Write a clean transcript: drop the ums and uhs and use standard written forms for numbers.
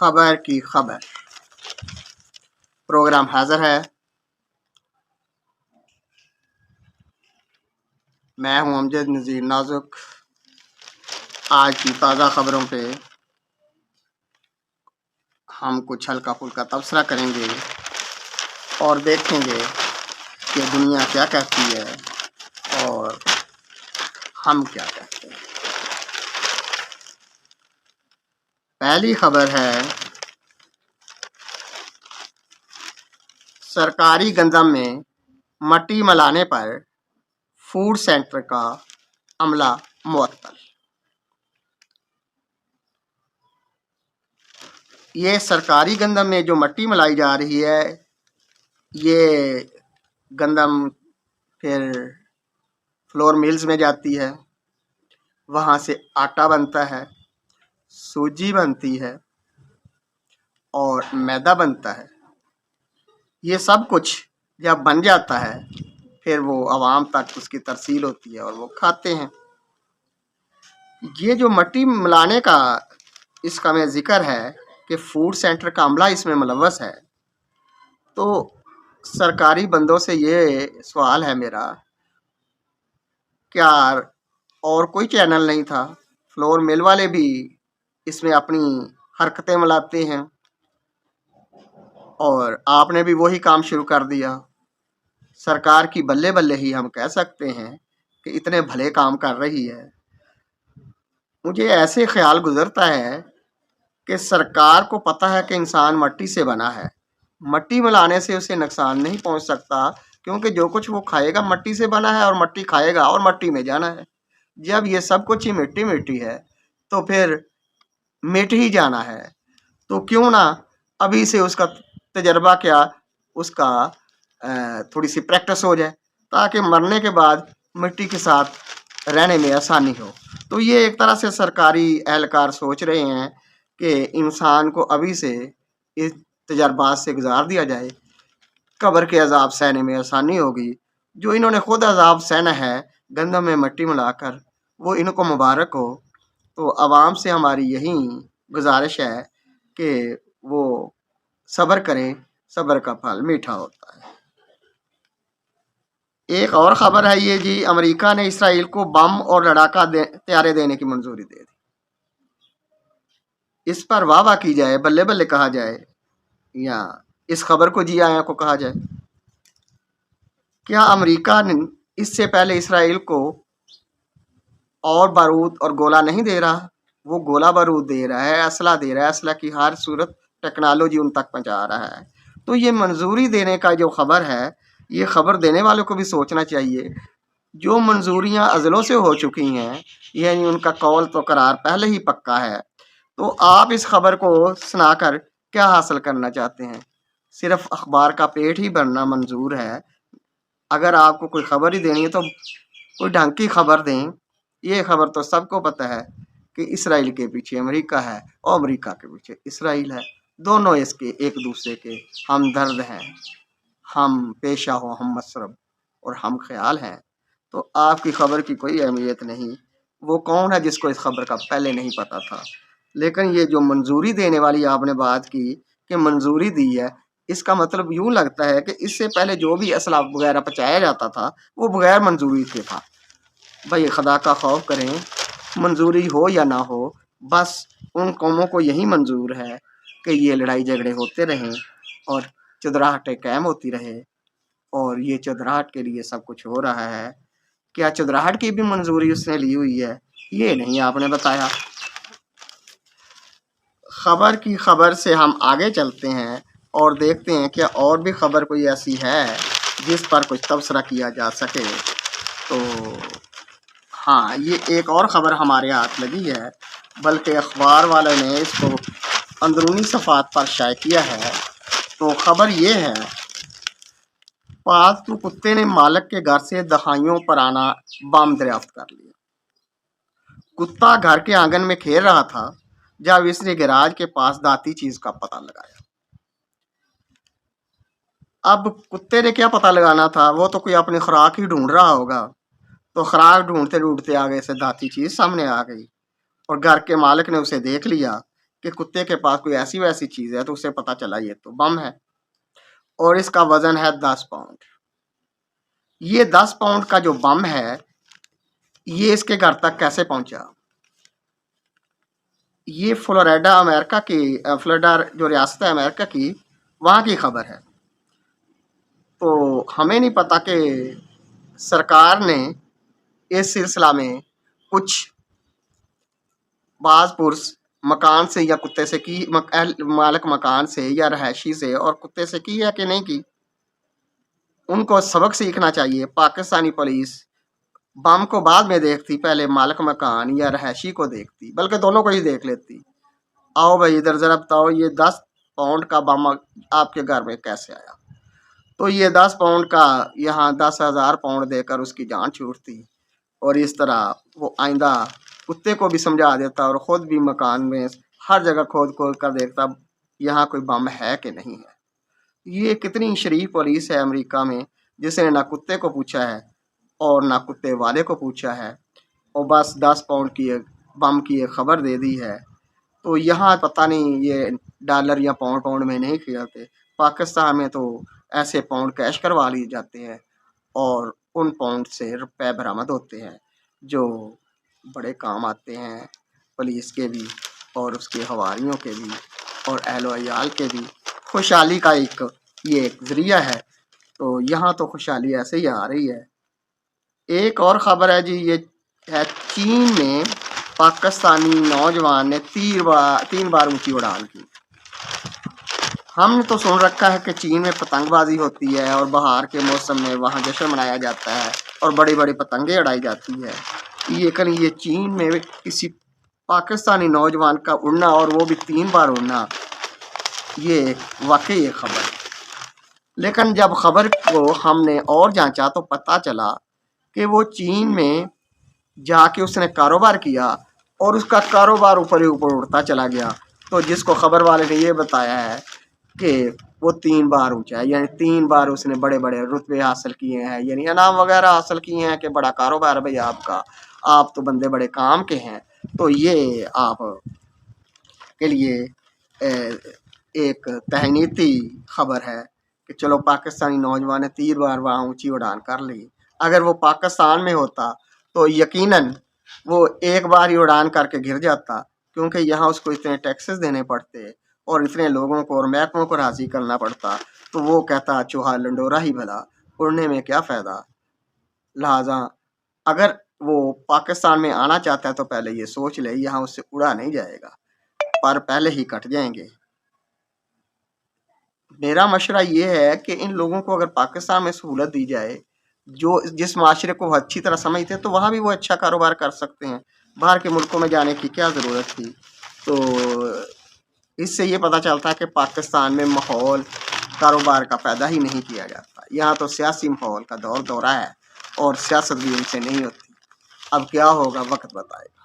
خبر کی خبر پروگرام حاضر ہے۔ میں ہوں امجد نذیر نازک۔ آج کی تازہ خبروں پہ ہم کچھ ہلکا پھلکا تبصرہ کریں گے اور دیکھیں گے کہ دنیا کیا کہتی ہے اور ہم کیا کہتے ہیں۔ پہلی خبر ہے سرکاری گندم میں مٹی ملانے پر فوڈ سینٹر کا عملہ معطل۔ یہ سرکاری گندم میں جو مٹی ملائی جا رہی ہے، یہ گندم پھر فلور ملز میں جاتی ہے، وہاں سے آٹا بنتا ہے، سوجی بنتی ہے اور میدا بنتا ہے۔ یہ سب کچھ جب بن جاتا ہے پھر وہ عوام تک اس کی ترسیل ہوتی ہے اور وہ کھاتے ہیں۔ یہ جو مٹی ملانے کا اس کا میں ذکر ہے کہ فوڈ سینٹر کا عملہ اس میں ملوث ہے، تو سرکاری بندوں سے یہ سوال ہے میرا، کیا اور کوئی چینل نہیں تھا؟ فلور مل والے بھی اس میں اپنی حرکتیں ملاتے ہیں اور آپ نے بھی وہی کام شروع کر دیا۔ سرکار کی بلے بلے ہی ہم کہہ سکتے ہیں کہ اتنے بھلے کام کر رہی ہے۔ مجھے ایسے خیال گزرتا ہے کہ سرکار کو پتہ ہے کہ انسان مٹی سے بنا ہے، مٹی ملانے سے اسے نقصان نہیں پہنچ سکتا، کیونکہ جو کچھ وہ کھائے گا مٹی سے بنا ہے اور مٹی کھائے گا اور مٹی میں جانا ہے۔ جب یہ سب کچھ ہی مٹی مٹی ہے تو پھر مٹ ہی جانا ہے، تو کیوں نہ ابھی سے اس کا تجربہ کیا، اس کا تھوڑی سی پریکٹس ہو جائے، تاکہ مرنے کے بعد مٹی کے ساتھ رہنے میں آسانی ہو۔ تو یہ ایک طرح سے سرکاری اہلکار سوچ رہے ہیں کہ انسان کو ابھی سے اس تجربات سے گزار دیا جائے، قبر کے عذاب سہنے میں آسانی ہوگی۔ جو انہوں نے خود عذاب سہنا ہے گندم میں مٹی ملا کر، وہ ان کو مبارک ہو۔ تو عوام سے ہماری یہی گزارش ہے کہ وہ صبر کریں، صبر کا پھل میٹھا ہوتا ہے۔ ایک اور خبر ہے یہ جی، امریکہ نے اسرائیل کو بم اور لڑاکا طیارے دینے کی منظوری دے دی۔ اس پر واہ واہ کی جائے، بلے بلے کہا جائے، یا اس خبر کو جی آیا کو کہا جائے۔ کیا امریکہ نے اس سے پہلے اسرائیل کو اور بارود اور گولہ نہیں دے رہا؟ وہ گولہ بارود دے رہا ہے، اسلحہ دے رہا ہے، اسلحہ کی ہر صورت ٹیکنالوجی ان تک پہنچا رہا ہے۔ تو یہ منظوری دینے کا جو خبر ہے، یہ خبر دینے والوں کو بھی سوچنا چاہیے۔ جو منظوریاں ازلوں سے ہو چکی ہیں، یعنی ان کا قول تو قرار پہلے ہی پکا ہے، تو آپ اس خبر کو سنا کر کیا حاصل کرنا چاہتے ہیں؟ صرف اخبار کا پیٹ ہی بھرنا منظور ہے؟ اگر آپ کو کوئی خبر ہی دینی ہے تو کوئی ڈھنگ کی خبر دیں۔ یہ خبر تو سب کو پتہ ہے کہ اسرائیل کے پیچھے امریکہ ہے اور امریکہ کے پیچھے اسرائیل ہے، دونوں اس کے ایک دوسرے کے ہمدرد ہیں، ہم پیشہ ہو، ہم مشرب اور ہم خیال ہیں۔ تو آپ کی خبر کی کوئی اہمیت نہیں۔ وہ کون ہے جس کو اس خبر کا پہلے نہیں پتا تھا؟ لیکن یہ جو منظوری دینے والی آپ نے بات کی کہ منظوری دی ہے، اس کا مطلب یوں لگتا ہے کہ اس سے پہلے جو بھی اسلحہ وغیرہ پہنچایا جاتا تھا وہ بغیر منظوری کے تھا۔ بھائی خدا کا خوف کریں، منظوری ہو یا نہ ہو، بس ان قوموں کو یہی منظور ہے کہ یہ لڑائی جھگڑے ہوتے رہیں اور چودراہٹیں قائم ہوتی رہے، اور یہ چودراہٹ کے لیے سب کچھ ہو رہا ہے۔ کیا چودراہٹ کی بھی منظوری اس نے لی ہوئی ہے؟ یہ نہیں آپ نے بتایا۔ خبر کی خبر سے ہم آگے چلتے ہیں اور دیکھتے ہیں کہ اور بھی خبر کوئی ایسی ہے جس پر کچھ تبصرہ کیا جا سکے۔ تو ہاں، یہ ایک اور خبر ہمارے ہاتھ لگی ہے، بلکہ اخبار والے نے اس کو اندرونی صفحات پر شائع کیا ہے۔ تو خبر یہ ہے، پالتو کتے نے مالک کے گھر سے دہائیوں پرانا بم دریافت کر لیا۔ کتا گھر کے آنگن میں کھیل رہا تھا جب اس نے گیراج کے پاس دھاتی چیز کا پتہ لگایا۔ اب کتے نے کیا پتہ لگانا تھا؟ وہ تو کوئی اپنی خوراک ہی ڈھونڈ رہا ہوگا، تو خوراک ڈھونڈتے ڈھونڈتے آگے سے دھاتی چیز سامنے آ گئی اور گھر کے مالک نے اسے دیکھ لیا کہ کتے کے پاس کوئی ایسی ویسی چیز ہے تو اسے پتہ چلا یہ تو بم ہے، اور اس کا وزن ہے 10 پاؤنڈ۔ یہ 10 پاؤنڈ کا جو بم ہے یہ اس کے گھر تک کیسے پہنچا؟ یہ فلوریڈا امریکہ کی، فلوریڈا جو ریاست ہے امریکہ کی، وہاں کی خبر ہے۔ تو ہمیں نہیں پتا کہ سرکار نے اس سلسلہ میں کچھ بعض پرس مکان سے یا کتے سے کی، مالک مکان سے یا رہائشی سے اور کتے سے کی ہے کہ نہیں کی۔ ان کو سبق سیکھنا چاہیے۔ پاکستانی پولیس بم کو بعد میں دیکھتی، پہلے مالک مکان یا رہائشی کو دیکھتی، بلکہ دونوں کو ہی دیکھ لیتی۔ آؤ بھائی ادھر ذرا بتاؤ یہ 10 پاؤنڈ کا بم آپ کے گھر میں کیسے آیا؟ تو یہ 10 پاؤنڈ کا یہاں 10,000 پاؤنڈ دے کر اس کی جان چھوٹتی، اور اس طرح وہ آئندہ کتے کو بھی سمجھا دیتا اور خود بھی مکان میں ہر جگہ کھود کھود کر دیکھتا یہاں کوئی بم ہے کہ نہیں ہے۔ یہ کتنی شریف پولیس ہے امریکہ میں جس نے نہ کتے کو پوچھا ہے اور نہ کتے والے کو پوچھا ہے، اور بس 10 پاؤنڈ کی بم کی ایک خبر دے دی ہے۔ تو یہاں پتہ نہیں یہ ڈالر یا پاؤنڈ میں نہیں کھلاتے، پاکستان میں تو ایسے پاؤنڈ کیش کروا لیے جاتے ہیں اور ان پاؤنڈ سے روپے برآمد ہوتے ہیں جو بڑے کام آتے ہیں پولیس کے بھی اور اس کے حواریوں کے بھی اور اہل و عیال کے بھی۔ خوشحالی کا یہ ایک ذریعہ ہے۔ تو یہاں تو خوشحالی ایسے ہی آ رہی ہے۔ ایک اور خبر ہے جی، یہ ہے چین میں پاکستانی نوجوان نے 3 بار اونچی اڑان کی۔ ہم نے تو سن رکھا ہے کہ چین میں پتنگ بازی ہوتی ہے اور بہار کے موسم میں وہاں جشن منایا جاتا ہے اور بڑی بڑی پتنگیں اڑائی جاتی ہے، لیکن یہ چین میں کسی پاکستانی نوجوان کا اڑنا اور وہ بھی 3 بار اڑنا، یہ واقعی ایک خبر ہے۔ لیکن جب خبر کو ہم نے اور جانچا تو پتہ چلا کہ وہ چین میں جا کے اس نے کاروبار کیا اور اس کا کاروبار اوپر ہی اوپر اڑتا چلا گیا۔ تو جس کو خبر والے نے یہ بتایا ہے کہ وہ 3 بار اونچا ہے، یعنی 3 بار اس نے بڑے بڑے رتبے حاصل کیے ہیں، یعنی انعام وغیرہ حاصل کیے ہیں کہ بڑا کاروبار ہے بھائی آپ کا، آپ تو بندے بڑے کام کے ہیں۔ تو یہ آپ کے لیے ایک تہنیتی خبر ہے کہ چلو پاکستانی نوجوان نے 3 بار وہاں اونچی اڑان کر لی۔ اگر وہ پاکستان میں ہوتا تو یقیناً وہ 1 بار ہی اڑان کر کے گر جاتا، کیونکہ یہاں اس کو اتنے ٹیکسز دینے پڑتے اور اتنے لوگوں کو اور محکموں کو راضی کرنا پڑتا، تو وہ کہتا چوہا لنڈورا ہی بھلا، اڑنے میں کیا فائدہ۔ لہٰذا اگر وہ پاکستان میں آنا چاہتا ہے تو پہلے یہ سوچ لے یہاں اس سے اڑا نہیں جائے گا، پر پہلے ہی کٹ جائیں گے۔ میرا مشورہ یہ ہے کہ ان لوگوں کو اگر پاکستان میں سہولت دی جائے، جس معاشرے کو وہ اچھی طرح سمجھتے ہیں، تو وہاں بھی وہ اچھا کاروبار کر سکتے ہیں۔ باہر کے ملکوں میں جانے کی کیا ضرورت تھی؟ تو اس سے یہ پتہ چلتا ہے کہ پاکستان میں ماحول کاروبار کا پیدا ہی نہیں کیا جاتا۔ یہاں تو سیاسی ماحول کا دورہ ہے اور سیاست بھی ان سے نہیں ہوتی۔ اب کیا ہوگا وقت بتائے گا۔